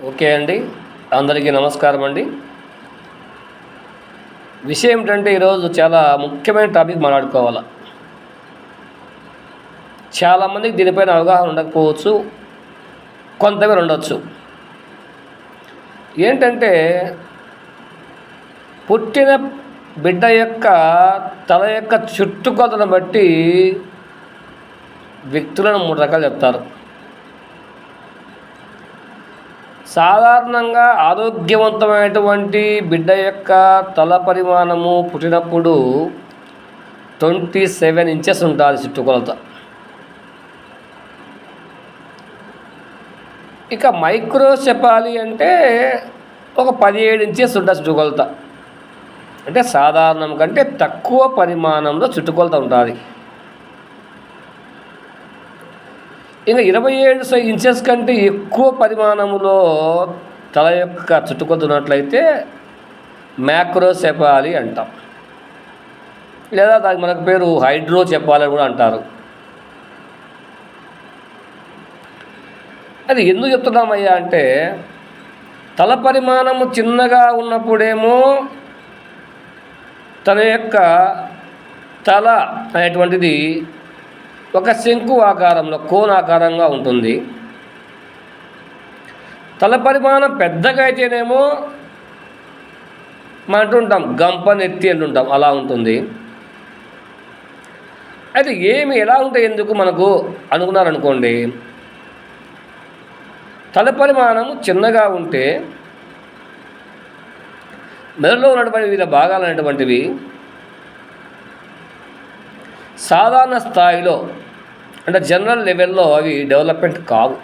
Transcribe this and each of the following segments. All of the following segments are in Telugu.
ఓకే అండి, అందరికీ నమస్కారం అండి. విషయం ఏంటంటే ఈరోజు చాలా ముఖ్యమైన టాపిక్ మాట్లాడుకోవాలి. చాలామందికి దీనిపైన అవగాహన ఉండకపోవచ్చు, కొంతమంది ఉండొచ్చు. ఏంటంటే పుట్టిన బిడ్డ యొక్క తల యొక్క చుట్టుకొలతను బట్టి వ్యక్తులను 3 రకాలు చెప్తారు. సాధారణంగా ఆరోగ్యవంతమైనటువంటి బిడ్డ యొక్క తల పరిమాణము పుట్టినప్పుడు 27 ఇంచెస్ ఉంటుంది చుట్టుకొలత. ఇక మైక్రోసెఫాలీ అంటే ఒక 17 ఇంచెస్ ఉంటుంది చుట్టుకొలత. అంటే సాధారణం కంటే తక్కువ పరిమాణంలో చుట్టుకొలత ఉంటుంది. ఇంకా 27 ఇంచెస్ కంటే ఎక్కువ పరిమాణంలో తల యొక్క చుట్టుకొలత ఉన్నట్లయితే మ్యాక్రోసెఫాలీ అంటాం, లేదా దానికి మనకు పేరు హైడ్రోసెఫాలీ కూడా అంటారు. అది ఎందుకు చెప్తున్నామయ్యా అంటే, తల పరిమాణము చిన్నగా ఉన్నప్పుడేమో తన యొక్క తల అనేటువంటిది ఒక శంకు ఆకారంలో కోణాకారంగా ఉంటుంది. తల పరిమాణం పెద్దగా అయితేనేమో మనం అంటుంటాం గంపనెత్తి అంటుంటాం, అలా ఉంటుంది. అయితే ఎలా ఉంటాయి ఎందుకు మనకు అనుకున్నారనుకోండి, తల పరిమాణము చిన్నగా ఉంటే మెదడులో ఉన్నటువంటి వివిధ భాగాలు అనేటువంటివి సాధారణ స్థాయిలో అంటే జనరల్ లెవెల్లో అవి డెవలప్మెంట్ కావు.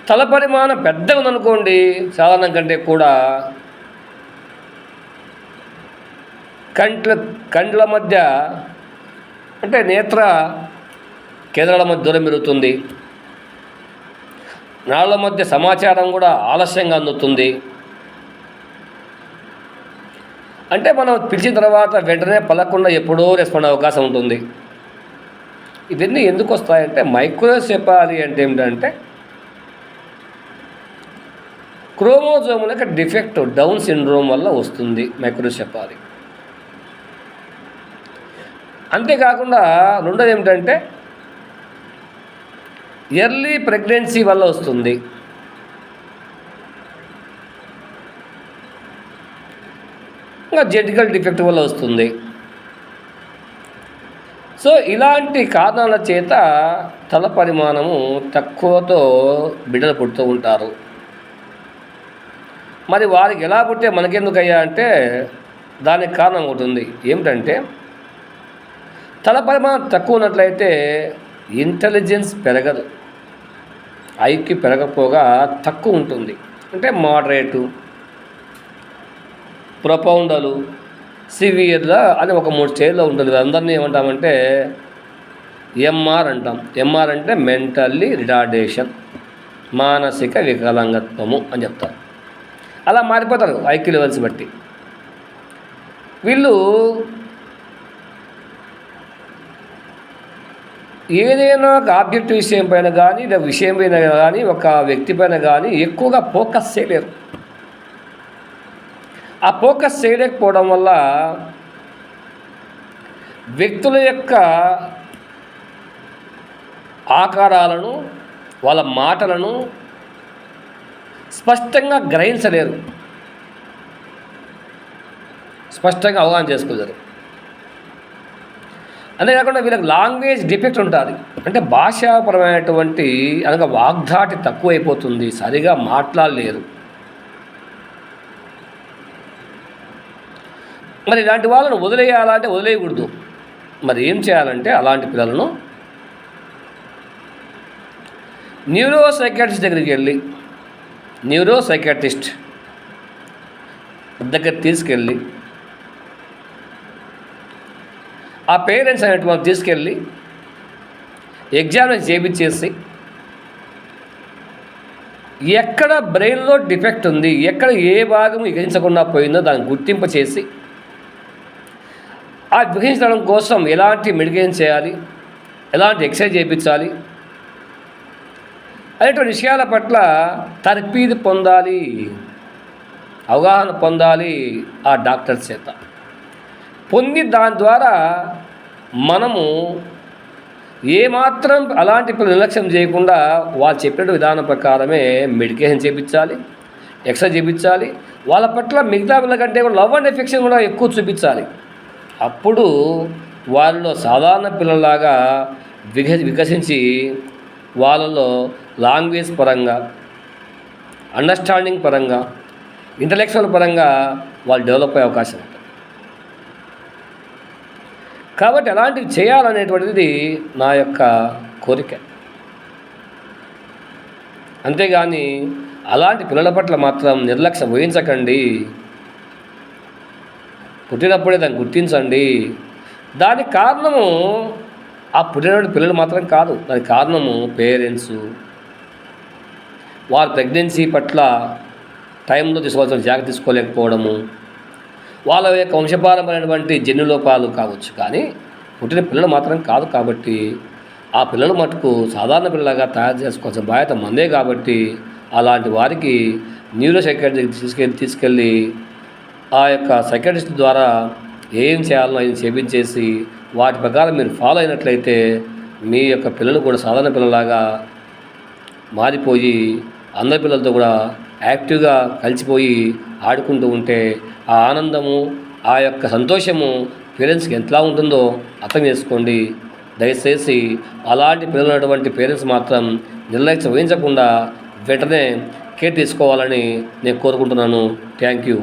తల పరిమాణం పెద్దగా ఉందనుకోండి, సాధారణం కంటే కూడా కండ్ల మధ్య అంటే నేత్ర కేంద్రాల మధ్య దూరం పెరుగుతుంది. నాళ్ళ మధ్య సమాచారం కూడా ఆలస్యంగా అందుతుంది. అంటే మనం పిలిచిన తర్వాత వెంటనే పలకుండా ఎప్పుడో రెస్పాండ్ అవకాశం ఉంటుంది. ఇవన్నీ ఎందుకు వస్తాయంటే, మైక్రోసెఫాలీ అంటే ఏమిటంటే క్రోమోజోముల యొక్క డిఫెక్ట్, డౌన్ సిండ్రోమ్ వల్ల వస్తుంది మైక్రోసెఫాలీ. అంతేకాకుండా రెండోది ఏమిటంటే ఎర్లీ ప్రెగ్నెన్సీ వల్ల వస్తుంది. ఇంకా జెనెటికల్ డిఫెక్ట్ వల్ల వస్తుంది. సో ఇలాంటి కారణాల చేత తల పరిమాణము తక్కువతో బిడ్డలు పుడుతూ ఉంటారు. మరి వారికి ఎలా పుట్టే మనకెందుకయ్యా అంటే, దానికి కారణం ఒకటి ఉంది. ఏమిటంటే, తల పరిమాణం తక్కువ ఉన్నట్లయితే ఇంటెలిజెన్స్ పెరగదు, ఐక్యూ పెరగకపోగా తక్కువ ఉంటుంది. అంటే మోడరేటు, ప్రొపౌండలు, సివియర్గా అని ఒక 3 స్టేజ్లో ఉంటుంది. అందరినీ ఏమంటామంటే ఎంఆర్ అంటాం. ఎంఆర్ అంటే మెంటల్లీ రిటార్డేషన్, మానసిక వికలాంగత్వము అని చెప్తారు. అలా మారిపోతారు ఐక్యూ లెవెల్స్ బట్టి. వీళ్ళు ఏదైనా ఒక ఆబ్జెక్ట్ విషయం పైన కానీ, లేదా విషయం పైన కానీ, ఒక వ్యక్తి పైన కానీ ఎక్కువగా ఫోకస్ చేయలేరు. ఆ ఫోకస్ చేయలేకపోవడం వల్ల వ్యక్తుల యొక్క ఆకారాలను, వాళ్ళ మాటలను స్పష్టంగా గ్రహించలేరు, స్పష్టంగా అవగాహన చేసుకోలేరు. అంతేకాకుండా వీళ్ళకి లాంగ్వేజ్ డిఫెక్ట్ ఉంటుంది. అంటే భాషాపరమైనటువంటి అనగా వాగ్ధాటి తక్కువైపోతుంది, సరిగా మాట్లాడలేరు. మరి ఇలాంటి వాళ్ళను వదిలేయాలంటే వదిలేయకూడదు. మరి ఏం చేయాలంటే, అలాంటి పిల్లలను న్యూరోసైకాట్రిస్ట్ దగ్గరికి వెళ్ళి, న్యూరోసైకాట్రిస్ట్ దగ్గర తీసుకెళ్ళి, ఆ పేరెంట్స్ అనేటువంటి తీసుకెళ్ళి ఎగ్జామినేషన్ చేయించేసి, ఎక్కడ బ్రెయిన్లో డిఫెక్ట్ ఉంది, ఎక్కడ ఏ భాగం గ్రహించకుండా పోయిందో దాన్ని గుర్తింపు చేసి, ఆ గ్రహించడం కోసం ఎలాంటి మెడికేషన్ చేయాలి, ఎలాంటి ఎక్సర్సైజ్ చేయించాలి, అనేటువంటి విషయాల పట్ల తర్ఫీదు పొందాలి, అవగాహన పొందాలి ఆ డాక్టర్ చేత. పొంది దాని ద్వారా మనము ఏమాత్రం అలాంటి నిర్లక్ష్యం చేయకుండా వాళ్ళు చెప్పిన విధానం ప్రకారమే మెడికేషన్ చేయించాలి, ఎక్సర్సైజ్ చేయించాలి. వాళ్ళ పట్ల మిగతా పిల్లల కంటే కూడా లవ్ అండ్ ఎఫెక్షన్ కూడా ఎక్కువ చూపించాలి. అప్పుడు వాళ్ళలో సాధారణ పిల్లలాగా వికసించి వాళ్ళలో లాంగ్వేజ్ పరంగా, అండర్స్టాండింగ్ పరంగా, ఇంటలెక్చువల్ పరంగా వాళ్ళు డెవలప్ అయ్యే అవకాశం ఉంటుంది. కాబట్టి అలాంటివి చేయాలనేటువంటిది నా యొక్క కోరిక. అంతేగాని అలాంటి పిల్లల పట్ల మాత్రం నిర్లక్ష్యం వహించకండి. పుట్టినప్పుడే దాన్ని గుర్తించండి. దానికి కారణము ఆ పుట్టినటువంటి పిల్లలు మాత్రం కాదు, దానికి కారణము పేరెంట్స్, వారి ప్రెగ్నెన్సీ పట్ల టైంలో తీసుకోవాల్సిన జాగ్రత్త తీసుకోలేకపోవడము, వాళ్ళ యొక్క వంశపారమైనటువంటి జన్యులోపాలు కావచ్చు. కానీ పుట్టిన పిల్లలు మాత్రం కాదు. కాబట్టి ఆ పిల్లలు మటుకు సాధారణ పిల్లలుగా తయారు చేసుకోవాల్సిన బాధ్యత మందే. కాబట్టి అలాంటి వారికి న్యూరో సైకాట్రిస్ట్ తీసుకెళ్ళి ఆ యొక్క సైకాట్రిస్ట్ ద్వారా ఏం చేయాలో ఆయన చేపించేసి వాటి ప్రకారం మీరు ఫాలో అయినట్లయితే మీ యొక్క పిల్లలు కూడా సాధారణ పిల్లలాగా మారిపోయి అందరి పిల్లలతో కూడా యాక్టివ్గా కలిసిపోయి ఆడుకుంటూ ఉంటే ఆ ఆనందము, ఆ యొక్క సంతోషము పేరెంట్స్కి ఎంతలా ఉంటుందో అర్థం చేసుకోండి. దయచేసి అలాంటి పిల్లలు ఉన్నటువంటి పేరెంట్స్ మాత్రం నిర్లక్ష్యం వహించకుండా వెంటనే కేర్ తీసుకోవాలని నేను కోరుకుంటున్నాను. Thank you.